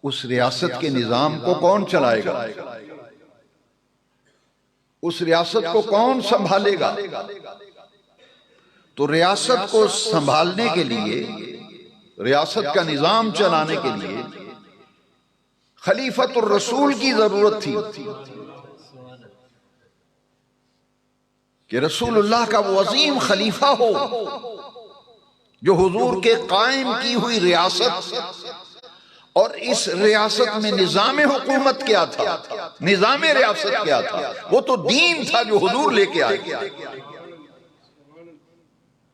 اس ریاست کے نظام کو کون چلائے گا، اس ریاست کو کون سنبھالے گا. تو ریاست کو سنبھالنے کے لیے، ریاست کا نظام چلانے کے لیے خلیفۃ الرسول کی ضرورت تھی کہ رسول اللہ کا وہ عظیم خلیفہ ہو جو حضور کے قائم کی ہوئی ریاست، اور اس ریاست میں نظام حکومت کیا تھا، نظام ریاست کیا تھا؟ وہ تو دین تھا جو حضور لے کے آئے۔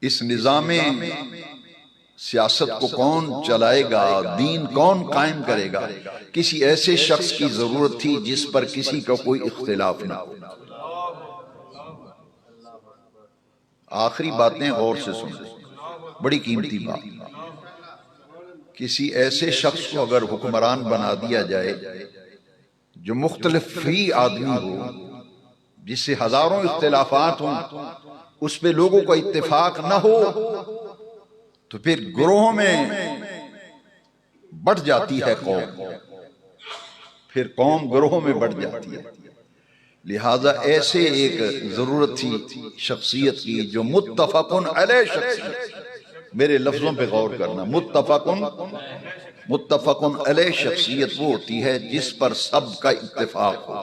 اس نظام سیاست کو کون چلائے گا، دین کون قائم کرے گا؟ کسی ایسے شخص کی ضرورت تھی جس پر کسی کا کوئی اختلاف نہ ہو۔ آخری باتیں غور سے سنیں، بڑی قیمتی بات۔ کسی ایسے شخص کو اگر حکمران بنا دیا جائے جو مختلف فی آدمی ہو، جس سے ہزاروں اختلافات ہوں، اس پہ لوگوں کا اتفاق نہ ہو، تو پھر گروہوں میں بٹ جاتی ہے قوم، پھر قوم گروہوں میں بٹ جاتی ہے۔ لہذا ایسے ایک ضرورت تھی شخصیت کی جو متفقن علیہ شخصیت، میرے لفظوں پہ غور کرنا، متفقن علیہ شخصیت وہ ہوتی ہے جس پر سب کا اتفاق ہو،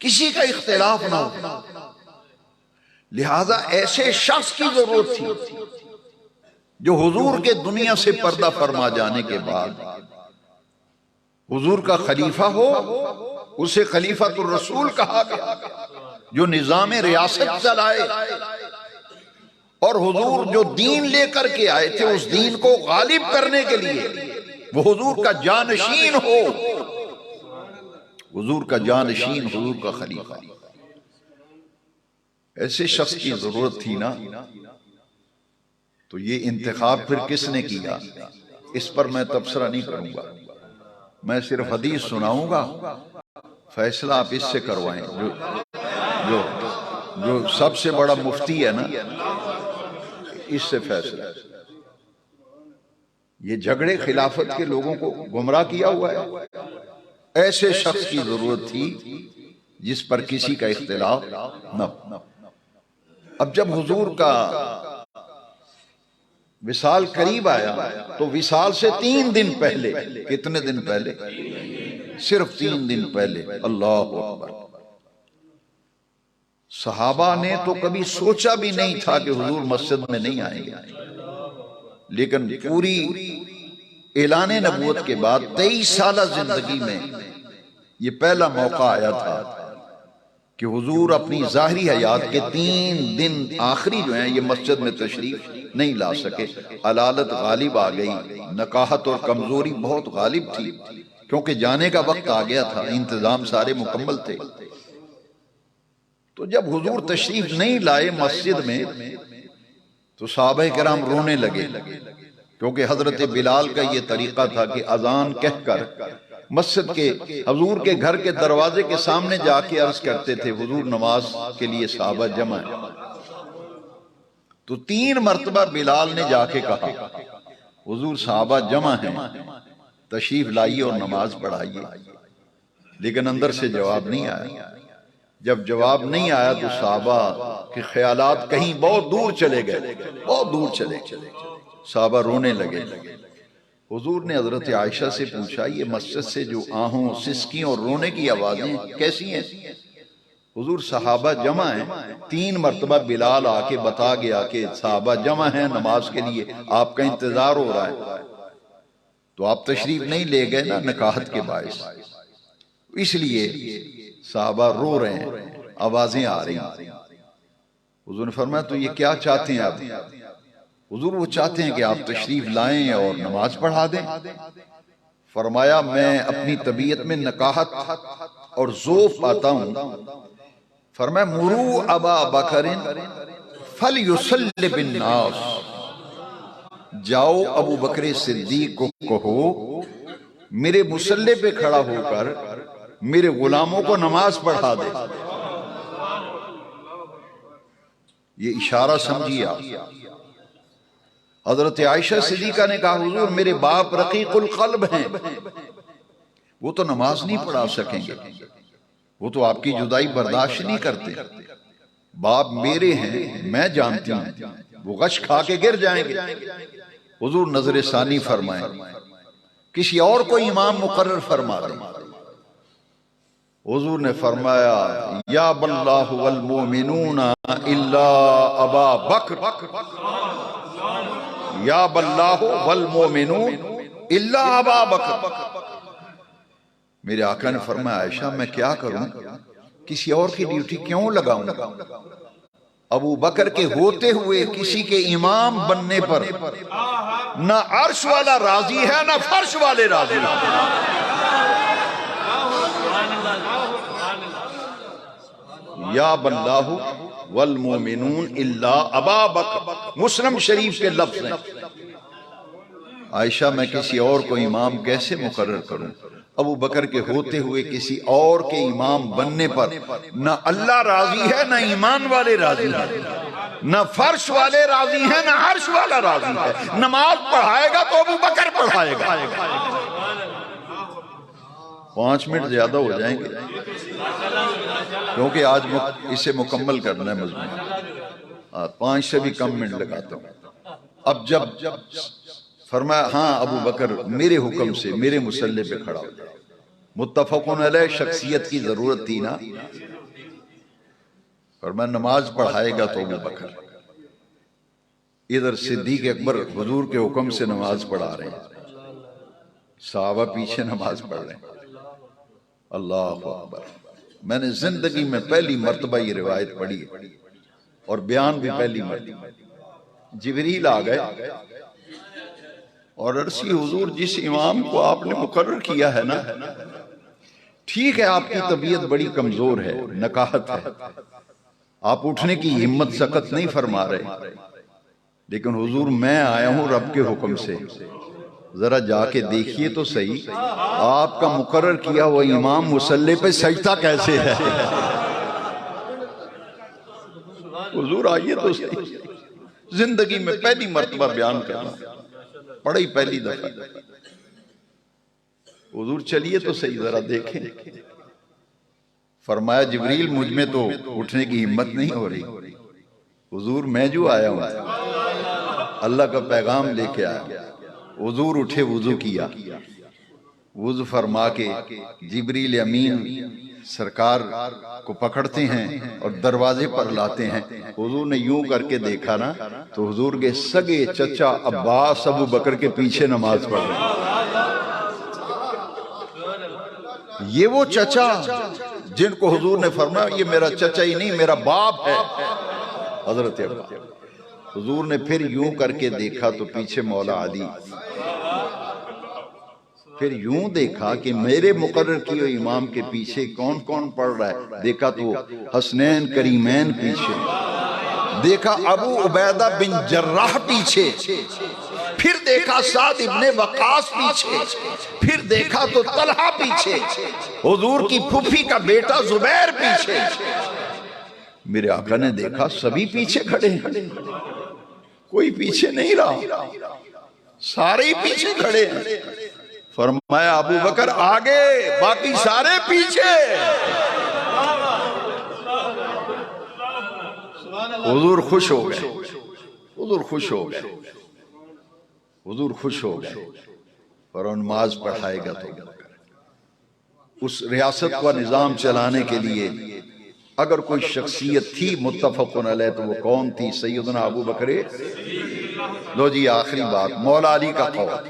کسی کا اختلاف نہ ہو۔ لہذا ایسے شخص کی ضرورت تھی جو حضور کے دنیا سے پردہ فرما جانے کے بعد حضور کا خلیفہ ہو، اسے خلیفۃ الرسول کہا گیا، جو نظام ریاست چلائے، اور حضور جو دین لے کر کے آئے تھے اس دین کو غالب کرنے کے لیے وہ حضور کا جانشین ہو، حضور کا جانشین، حضور کا خلیفہ۔ ایسے شخص کی ضرورت تھی نا، تو یہ انتخاب پھر کس نے کیا، اس پر میں تبصرہ نہیں کروں گا، میں صرف حدیث سناؤں گا، فیصلہ آپ اس سے کروائیں۔ جو سب سے بڑا مفتی ہے نا، اس سے فیصلہ۔ یہ جھگڑے خلافت کے لوگوں کو گمراہ کیا ہوا ہے۔ ایسے شخص کی ضرورت تھی جس پر کسی کا اختلاف نہ ہو۔ اب جب حضور کا وصال قریب آیا تو وصال سے 3 دن پہلے، کتنے دن پہلے؟ صرف 3 دن پہلے، اللہ اکبر، صحابہ نے تو کبھی سوچا بھی نہیں تھا کہ حضور مسجد میں نہیں آئیں گے، لیکن پوری اعلان نبوت کے بعد 23 سالہ زندگی میں یہ پہلا موقع آیا تھا کہ حضور اپنی ظاہری حیات کے 3 دن آخری جو ہیں یہ مسجد میں تشریف نہیں لا سکے۔ علالت غالب آ گئی، نکاحت اور کمزوری بہت غالب تھی، کیونکہ جانے کا وقت آ گیا تھا، انتظام سارے مکمل تھے۔ تو جب حضور تشریف نہیں لائے مسجد میں تو صحابہ کرام رونے لگے، کیونکہ حضرت بلال کا یہ طریقہ تھا کہ اذان کہہ کر مسجد کے حضور کے گھر کے دروازے کے سامنے جا کے عرض کرتے تھے حضور نماز کے لیے صحابہ جمع ہیں۔ تو 3 مرتبہ بلال نے جا کے کہا حضور صحابہ جمع ہیں، تشریف لائیے اور نماز پڑھائیے، لیکن اندر سے جواب نہیں آیا۔ جب جواب نہیں آیا تو صحابہ کے خیالات کہیں بہت دور چلے گئے، بہت دور چلے گئے، صحابہ رونے لگے۔ حضور نے حضرت عائشہ سے پوچھا یہ مسجد سے جو آہوں، سسکیوں اور رونے کی آوازیں کیسی ہیں؟ حضور صحابہ جمع ہیں۔ 3 مرتبہ بلال آ کے بتا گیا کہ صحابہ جمع ہیں نماز کے لیے، آپ کا انتظار ہو رہا ہے، تو آپ تشریف نہیں لے گئے نا نکاحت کے باعث، اس لیے صحابہ رو رہے ہیں، آوازیں آ رہی ہیں۔ حضور نے فرمایا تو یہ کیا چاہتے ہیں آپ؟ حضور وہ چاہتے ہیں کہ آپ تشریف لائیں اور نماز پڑھا دیں۔ فرمایا میں اپنی طبیعت میں نکاحت اور ذوف پاتا ہوں۔ فرمایا مرو ابا بکر فلیصلی بالناس، جاؤ ابو بکر صدیق کو کہو میرے مصلی پہ کھڑا ہو کر میرے غلاموں کو نماز پڑھا دے۔ یہ اشارہ سمجھیے آپ۔ حضرت عائشہ صدیقہ نے کہا حضور میرے باپ رقیق القلب ہیں، وہ تو نماز نہیں پڑھا سکیں گے، وہ تو آپ کی جدائی برداشت نہیں کرتے، باپ میرے ہیں، میں جانتی ہوں وہ غش کھا کے گر جائیں گے۔ حضور نظر ثانی فرمائیں، کسی اور کو امام مقرر فرما دیں۔ حضور نے فرمایا یا باللہ والمومنون الا ابا بکر، یا باللہ والمومنون الا ابا بکر۔ میرے آقا نے فرمایا عائشہ میں کیا کروں، کسی اور کی ڈیوٹی کیوں لگاؤں؟ ابو بکر کے ہوتے ہوئے کسی کے امام بننے پر نہ عرش والا راضی ہے نہ فرش والے راضی ہیں۔ یا باللہ والمومنون الا ابا بکر، مسلم شریف کے لفظ ہیں۔ عائشہ میں کسی اور کو امام کیسے مقرر کروں؟ ابو بکر کے ہوتے ہوئے کسی اور کے امام بننے پر نہ اللہ راضی ہے نہ ایمان والے راضی ہیں، نہ فرش والے راضی ہیں نہ عرش والا راضی ہے۔ نماز پڑھائے گا تو ابو بکر پڑھائے گا۔ 5 منٹ زیادہ ہو جائیں گے کیونکہ آج اسے مکمل کرنا ہے مضمون، 5 سے بھی کم منٹ لگاتا ہوں۔ اب جب فرمایا ہاں ابو بکر میرے حکم سے میرے مسلح پہ کھڑا ہو جائے، متفقون علیہ شخصیت کی ضرورت تھی نا، فرمایا نماز پڑھائے گا تو ابو بکر۔ ادھر صدیق اکبر حضور کے حکم سے نماز پڑھا رہے ہیں، صحابہ پیچھے نماز پڑھ رہے ہیں۔ اللہ اکبر، میں نے زندگی میں پہلی مرتبہ یہ روایت پڑھی اور بیان بھی پہلی مرتبہ۔ جبریل آ گئے اور عرضی حضور جس امام کو آپ نے مقرر کیا ہے نا، ٹھیک ہے آپ کی طبیعت بڑی کمزور ہے، نکاہت ہے، آپ اٹھنے کی ہمت سقط نہیں فرما رہے، لیکن حضور میں آیا ہوں رب کے حکم سے، ذرا جا کے دیکھیے تو صحیح آپ کا مقرر کیا ہوا امام مصلی پہ سجدہ کیسے ہے۔ حضور آئیے تو صحیح، زندگی میں پہلی مرتبہ بیان کرنا، پڑھی پہلی دفعہ۔ حضور چلیے تو صحیح ذرا دیکھیں۔ فرمایا جبریل مجھ میں تو اٹھنے کی ہمت نہیں ہو رہی، حضور میں جو آیا ہوں اللہ کا پیغام لے کے آیا۔ حضور اٹھے، وضو کیا، وضو فرما کے جبریل امین سرکار کو پکڑتے ہیں اور دروازے پر لاتے ہیں۔ حضور نے یوں کر کے دیکھا نا تو حضور کے سگے چچا عباس ابو بکر کے پیچھے نماز پڑھ رہے ہیں۔ یہ وہ چچا جن کو حضور نے فرمایا یہ میرا چچا ہی نہیں میرا باپ ہے، حضرت عباس۔ حضور نے پھر یوں کر کے دیکھا تو پیچھے مولا علی، پھر یوں دیکھا کہ میرے مقرر کیے امام کے پیچھے کون کون پڑھ رہا ہے، دیکھا تو حسنین کریمین پیچھے، دیکھا ابو عبیدہ بن جراح پیچھے، پھر دیکھا سعد ابن وقاص پیچھے، پھر دیکھا تو طلحہ پیچھے، حضور کی پھوپھی کا بیٹا زبیر پیچھے۔ میرے آقا نے دیکھا سبھی پیچھے کھڑے ہیں، کوئی پیچھے نہیں رہا، سارے ہی پیچھے کھڑے ہیں۔ فرمایا ابو بکر آگے باقی سارے پیچھے۔ حضور خوش ہو گئے، حضور خوش ہو گئے، حضور خوش ہو گئے اور نماز پڑھائے گا تو اس ریاست کا نظام چلانے کے لیے اگر کوئی شخصیت تھی متفقن علیہ تو وہ کون تھی؟ سیدنا ابو بکر۔ لو جی آخری بات، مولا علی کا قول،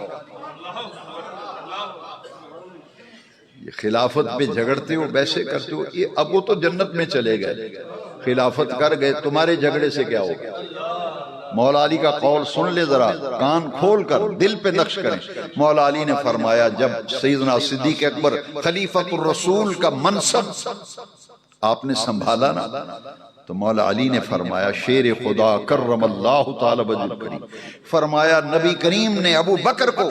یہ خلافت پہ جھگڑتے ہو ویسے کرتے ہو، یہ اب وہ تو جنت میں چلے گئے، خلافت کر گئے، تمہارے جھگڑے سے کیا ہوگا؟ مولا علی کا قول سن لے ذرا، کان کھول کر دل پہ نقش کریں۔ مولا علی نے فرمایا جب سیدنا صدیق اکبر خلیفۃ الرسول کا منصب آپ نے سنبھالا نا تو مولا علی نے فرمایا شیر خدا کرم اللہ تعالی وجہ کریم، فرمایا نبی کریم نے ابو بکر کو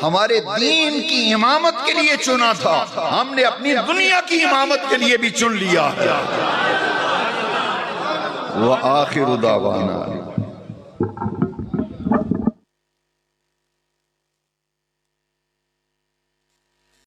ہمارے دین کی امامت کے لیے چنا تھا، ہم نے اپنی دنیا کی امامت کے لیے بھی چن لیا ہے۔ وآخر دعوانا